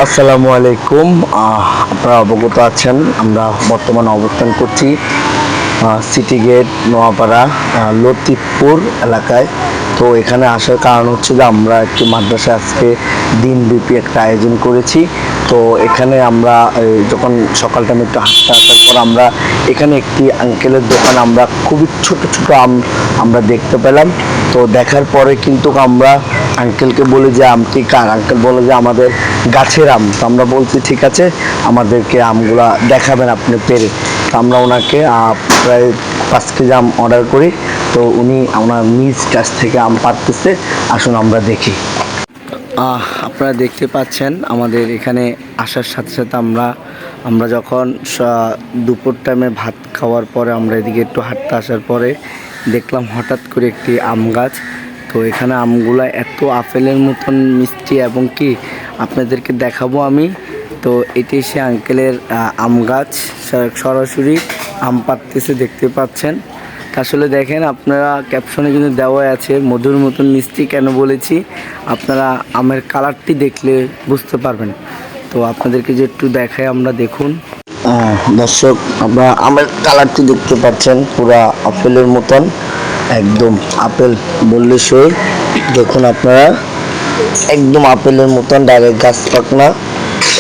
আসসালামু আলাইকুম। আপনারা অবগত আছেন আমরা বর্তমানে অবস্থান করছি সিটি গেট নোয়াপাড়া লতিফপুর এলাকায়। তো এখানে আসার কারণ হচ্ছে যে আমরা একটি মাদ্রাসায় আজকে দিনব্যাপী একটা আয়োজন করেছি। তো এখানে আমরা যখন সকাল টাইমে একটু হাঁটতে আসার পর আমরা এখানে একটি আঙ্কেলের দোকান আমরা খুবই ছোট ছোট আম আমরা দেখতে পেলাম। তো দেখার পরে কিন্তু আমরা আঙ্কেলকে বলি যে আমটি কার। আঙ্কেল বলে যে আমাদের গাছের আম। তো আমরা বলছি ঠিক আছে, আমাদেরকে আমগুলা দেখাবেন আপনি পেরে। তো আমরা ওনাকে প্রায় 5 কেজি আম অর্ডার করি। তো উনি ওনার নিজ গাছ থেকে আম পাড়তেছে, আসুন আমরা দেখি। আপনারা দেখতে পাচ্ছেন আমাদের এখানে আসার সাথে সাথে আমরা যখন দুপুর টাইমে ভাত খাওয়ার পরে আমরা এদিকে একটু হাঁটতে আসার পরে দেখলাম হঠাৎ করে একটি আম গাছ। তো এখানে আমগুলা এত আপেলের মতন মিষ্টি এবং কি আপনাদেরকে দেখাবো আমি। তো এটি সে আঙ্কেলের আম গাছ, সরাসরি আম পাড়তেছে দেখতে পাচ্ছেন। আসলে দেখেন আপনারা ক্যাপশনে কিন্তু দেওয়া আছে মধুর মতন মিষ্টি। কেন বলেছি, আপনারা আমের কালারটি দেখলে বুঝতে পারবেন। তো আপনাদেরকে যে একটু দেখাই আমরা, দেখুন দর্শক, আমরা আমের কালারটি দেখতে পাচ্ছেন পুরা আপেলের মতন, একদম আপেল বললে সই। দেখুন আপনারা একদম আপেলের মতন ডাইরেক্ট গাছ পাকনা।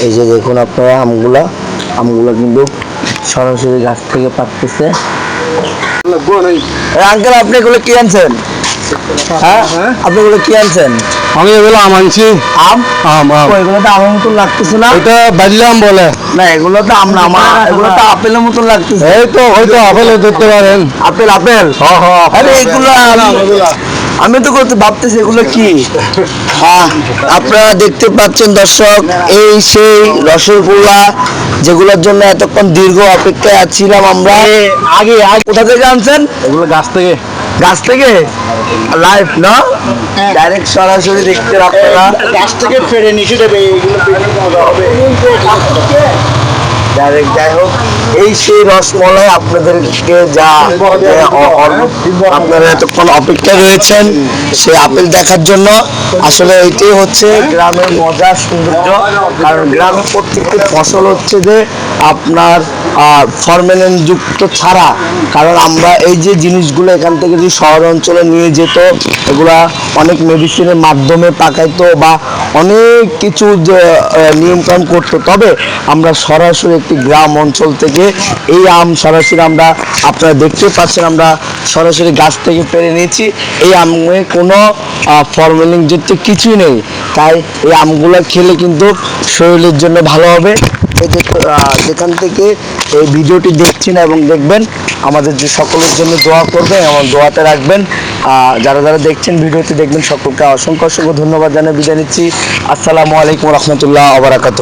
এই যে দেখুন আপনারা আমগুলা কিন্তু সরাসরি গাছ থেকে পাকতেছে। আঙ্কেল, আপনি এগুলো কি আনছেন? হ্যাঁ, আপনি এগুলো কি আনছেন? আমি এগুলো আম আনছি। আম? এগুলো তো আমের মতন লাগতেছে না? এটা বাল্য আম বলে না, এগুলো তো আম না, এগুলো তো আপেলের মতন লাগতেছে। এই তো হয়তো আপেল ধরতে পারেন। আপেল? আরে এগুলো আমি তো ভাবতেছি এগুলো কি। আপনারা দেখতে পাচ্ছেন দর্শক, এই সেই রসগোল্লা যেগুলোর জন্য এতক্ষণ দীর্ঘ অপেক্ষায় ছিলাম আমরা। আগে কোথা থেকে আনছেন? এগুলো গাছ থেকে লাইভ না, ডাইরেক্ট সরাসরি দেখতে আপনারা গাছ থেকে ফেরে নিচে দেবে। ডাইরেক্ট। যাই হোক, এই সেই রসমলাই আপনাদেরকে যা আপনারা এতক্ষণ অপেক্ষা রয়েছেন সেই আপেল দেখার জন্য। আসলে এটাই হচ্ছে গ্রামের মজার সৌন্দর্য। কারণ গ্রামের প্রত্যেকটি ফসল হচ্ছে যে আপনার ফরমালিন যুক্ত ছাড়া। কারণ আমরা এই যে জিনিসগুলো এখান থেকে যদি শহর অঞ্চলে নিয়ে যেত, এগুলা অনেক মেডিসিনের মাধ্যমে পাকাইতো বা অনেক কিছু নিয়মকানুন করতো। তবে আমরা সরাসরি একটি গ্রাম অঞ্চল থেকে এই আম সরাসরি আমরা, আপনারা দেখতে পাচ্ছেন, আমরা সরাসরি গাছ থেকে পেরে নিয়েছি। এই আমে কোনো ফরমালিন যুক্ত কিছুই নেই। তাই এই আমগুলো খেলে কিন্তু শরীরের জন্য ভালো হবে। যেখান থেকে এই ভিডিওটি দেখছেন এবং দেখবেন, আমাদের যে সকলের জন্য দোয়া করবেন এবং দোয়াতে রাখবেন। যারা যারা দেখছেন ভিডিওটি দেখবেন, সকলকে অসংখ্য ধন্যবাদ জানিয়ে বিদায় নিচ্ছি। আসসালামু আলাইকুম রহমতুল্লাহ ওয়া বারাকাতুহু।